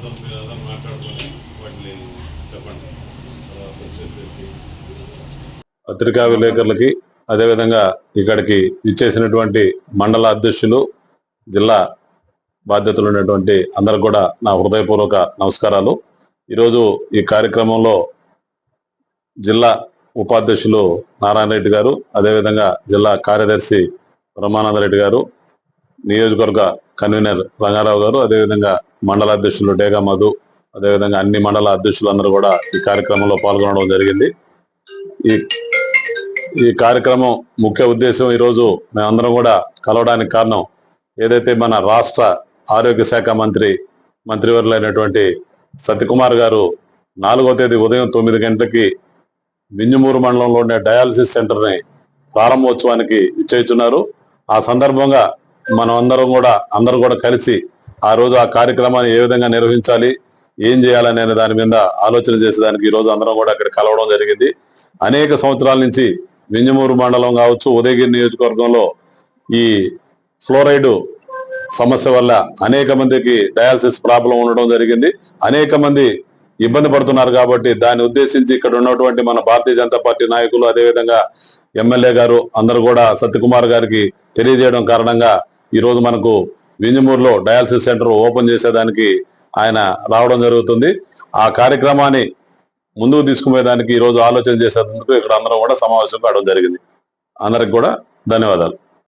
మొత్తం మీరు అందరూ మాట్లాడుకొని వాటిని చెప్పండి. తర్వాత వచ్చేసేసి పత్రికా విలేకరులకి, అదేవిధంగా ఇక్కడికి ఇచ్చేసినటువంటి మండల అధ్యక్షులు, జిల్లా బాధ్యతలు ఉన్నటువంటి అందరికి కూడా నా హృదయపూర్వక నమస్కారాలు. ఈరోజు ఈ కార్యక్రమంలో జిల్లా ఉపాధ్యక్షులు నారాయణ రెడ్డి గారు, అదేవిధంగా జిల్లా కార్యదర్శి బ్రహ్మానందరెడ్డి గారు, నియోజకవర్గ కన్వీనర్ రంగారావు గారు, అదేవిధంగా మండల అధ్యక్షులు డేగా మధు, అదేవిధంగా అన్ని మండల అధ్యక్షులు అందరూ కూడా ఈ కార్యక్రమంలో పాల్గొనడం జరిగింది. ఈ కార్యక్రమం ముఖ్య ఉద్దేశం, ఈరోజు మేమందరం కూడా కలవడానికి కారణం, ఏదైతే మన రాష్ట్ర ఆరోగ్య శాఖ మంత్రివర్యులైనటువంటి సత్యకుమార్ గారు 4వ తేదీ ఉదయం 9 గంటలకి వింజమూరు మండలంలో ఉండే డయాలసిస్ సెంటర్ ని ప్రారంభోత్సవానికి ఇచ్చేస్తున్నారు. ఆ సందర్భంగా మనం అందరూ కూడా కలిసి ఆ రోజు ఆ కార్యక్రమాన్ని ఏ విధంగా నిర్వహించాలి, ఏం చేయాలనే దాని మీద ఆలోచన చేసేదానికి ఈ రోజు అందరం కూడా అక్కడ కలవడం జరిగింది. అనేక సంవత్సరాల నుంచి వింజమూరు మండలం కావచ్చు, ఉదయగిరి నియోజకవర్గంలో ఈ ఫ్లోరైడ్ సమస్య వల్ల అనేక మందికి డయాలసిస్ ప్రాబ్లం ఉండడం జరిగింది. అనేక మంది ఇబ్బంది పడుతున్నారు. కాబట్టి దాన్ని ఉద్దేశించి ఇక్కడ ఉన్నటువంటి మన భారతీయ జనతా పార్టీ నాయకులు, అదేవిధంగా ఎమ్మెల్యే గారు అందరూ కూడా సత్యకుమార్ గారికి తెలియజేయడం కారణంగా ఈ రోజు మనకు వింజమూరులో డయాలసిస్ సెంటర్ ఓపెన్ చేసేదానికి ఆయన రావడం జరుగుతుంది. ఆ కార్యక్రమాన్ని ముందుకు తీసుకుపోయేదానికి ఈ రోజు ఆలోచన చేసేందుకు ఇక్కడ అందరం కూడా సమావేశం కావడం జరిగింది. అందరికి కూడా ధన్యవాదాలు.